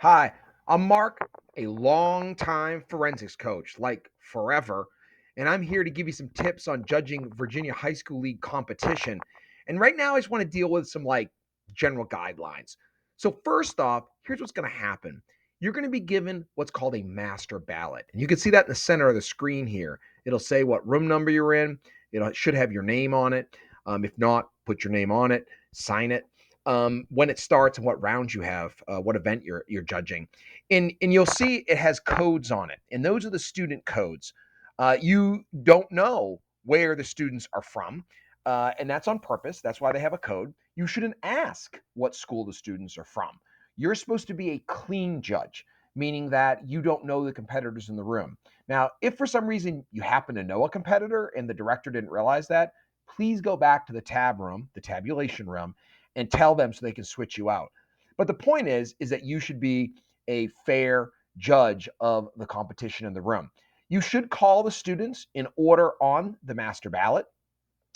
Hi, I'm Mark, a longtime forensics coach, like forever, and I'm here to give you some tips on judging Virginia High School League competition. And right now, I just want to deal with some general guidelines. So, first off, here's what's going to happen. You're going to be given what's called a master ballot. And you can see that in the center of the screen here. It'll say what room number you're in, it should have your name on it. If not, put your name on it, sign it, when it starts and what rounds you have, what event you're judging, and you'll see it has codes on it, and those are the student codes. You don't know where the students are from, and that's on purpose. That's why they have a code. You shouldn't ask what school the students are from. You're supposed to be a clean judge, meaning that you don't know the competitors in the room. Now, if for some reason you happen to know a competitor and the director didn't realize that, please go back to the tab room, the tabulation room, and tell them so they can switch you out. But the point is that you should be a fair judge of the competition in the room. You should call the students in order on the master ballot.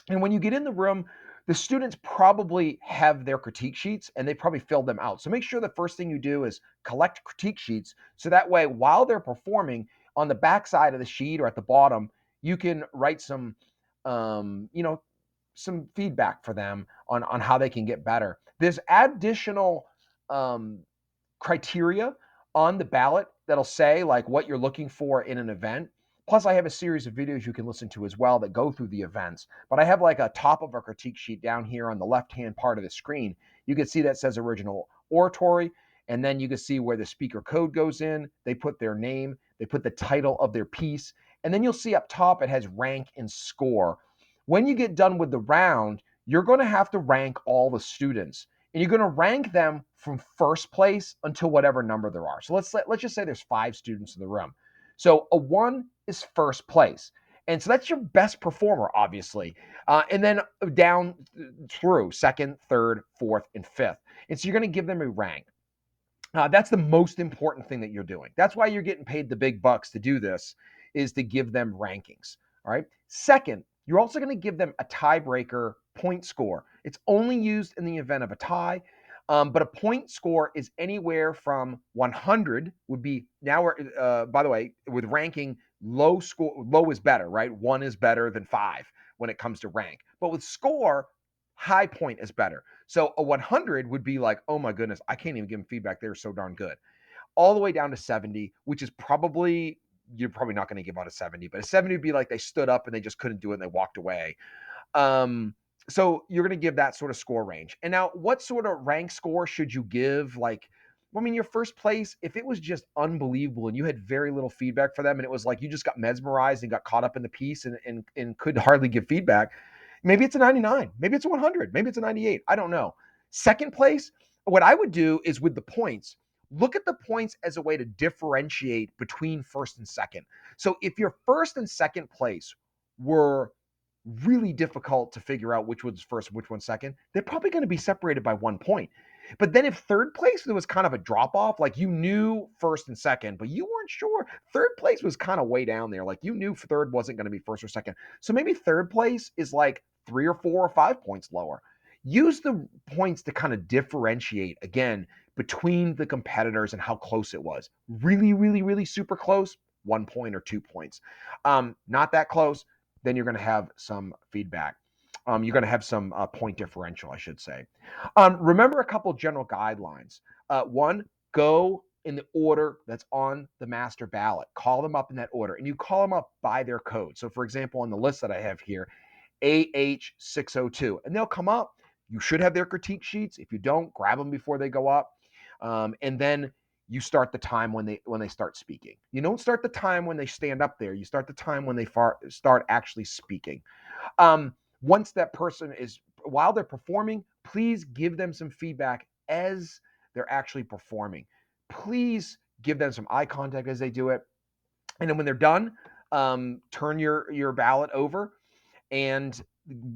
And when you get in the room, the students probably have their critique sheets and they probably filled them out. So make sure the first thing you do is collect critique sheets. So that way, while they're performing on the back side of the sheet or at the bottom, you can write some feedback for them on how they can get better. There's additional um, criteria on the ballot that'll say like what you're looking for in an event. Plus, I have a series of videos you can listen to as well that go through the events. But I have like a top of a critique sheet down here on the left-hand part of the screen. You can see that says original oratory, and then you can see where the speaker code goes in. They put their name, they put the title of their piece, and then you'll see up top it has rank and score. When you get done with the round, you're going to have to rank all the students, and you're going to rank them from first place until whatever number there are. So let's just say there's 5 students in the room. So a 1 is first place. And so that's your best performer, obviously. And then down through second, third, fourth, and fifth. And so you're going to give them a rank. That's the most important thing that you're doing. That's why you're getting paid the big bucks to do this, is to give them rankings. All right. Second, you're also going to give them a tiebreaker point score. It's only used in the event of a tie, but a point score is anywhere from 100 would be now. By the way, with ranking, low is better, right? 1 is better than 5 when it comes to rank, but with score, high point is better. So a 100 would be like, oh my goodness, I can't even give them feedback. They're so darn good. All the way down to 70, which is probably, you're probably not going to give out a 70, but a 70 would be like they stood up and they just couldn't do it and they walked away. So you're going to give that sort of score range. And now, what sort of rank score should you give? Your first place, if it was just unbelievable and you had very little feedback for them and it was like you just got mesmerized and got caught up in the piece and could hardly give feedback, maybe it's a 99, maybe it's a 100, maybe it's a 98. I don't know. Second place, what I would do is with the points, look at the points as a way to differentiate between first and second. So if your first and second place were really difficult to figure out which one's first, which one's second, they're probably going to be separated by 1 point. But then if third place there was kind of a drop off, like you knew first and second, but you weren't sure, third place was kind of way down there. Like you knew third wasn't going to be first or second. So maybe third place is like 3 or 4 or 5 points lower. Use the points to kind of differentiate again between the competitors and how close it was. Really, really, really super close, 1 point or 2 points. Not that close, then you're going to have some feedback. You're going to have some point differential, I should say. Remember a couple general guidelines. One, go in the order that's on the master ballot. Call them up in that order, and you call them up by their code. So, for example, on the list that I have here, AH602, and they'll come up. You should have their critique sheets. If you don't, grab them before they go up, and then you start the time when they start speaking. You don't start the time when they stand up there. You start the time when they start actually speaking. Once that person is, while they're performing, please give them some feedback as they're actually performing. Please give them some eye contact as they do it. And then when they're done, turn your ballot over and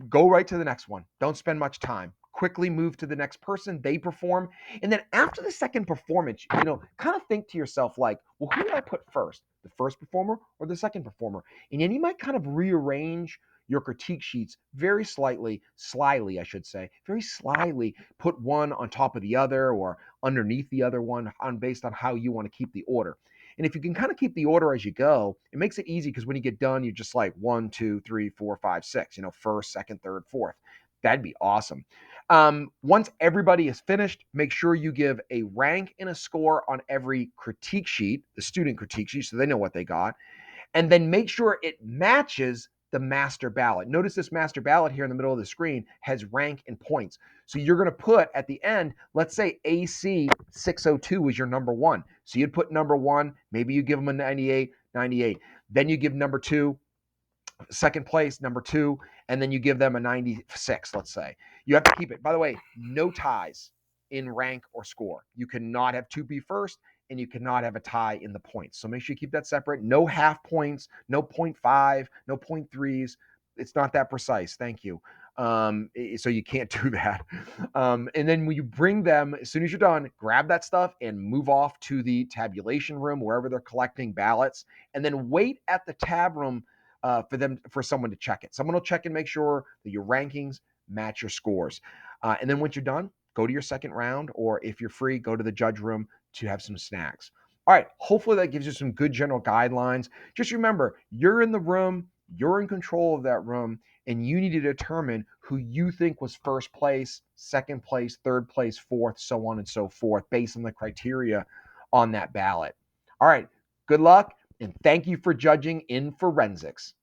go right to the next one. Don't spend much time. Quickly move to the next person. They perform. And then after the second performance, kind of think to yourself like, well, who did I put first? The first performer or the second performer? And then you might kind of rearrange your critique sheets very slyly, I should say, very slyly put one on top of the other or underneath the other one based on how you want to keep the order. And if you can kind of keep the order as you go, it makes it easy because when you get done, you're just like 1, 2, 3, 4, 5, 6, first, second, third, fourth. That'd be awesome. Once everybody is finished, make sure you give a rank and a score on every critique sheet, the student critique sheet, so they know what they got. And then make sure it matches the master ballot. Notice this master ballot here in the middle of the screen has rank and points. So you're going to put at the end, let's say AC 602 is your number one. So you'd put number one, maybe you give them a 98, 98. Then you give number two, second place, number two, and then you give them a 96, let's say. You have to keep it. By the way, no ties in rank or score. You cannot have two be first, and you cannot have a tie in the points. So make sure you keep that separate. No half points, no 0.5, no 0.3s. It's not that precise. Thank you. So you can't do that. And then when you bring them, as soon as you're done, grab that stuff and move off to the tabulation room, wherever they're collecting ballots, and then wait at the tab room for someone to check it. Someone will check and make sure that your rankings match your scores. And then once you're done, go to your second round, or if you're free, go to the judge room to have some snacks. All right, hopefully that gives you some good general guidelines. Just remember, you're in the room, you're in control of that room, and you need to determine who you think was first place, second place, third place, fourth, so on and so forth, based on the criteria on that ballot. All right, good luck, and thank you for judging in forensics.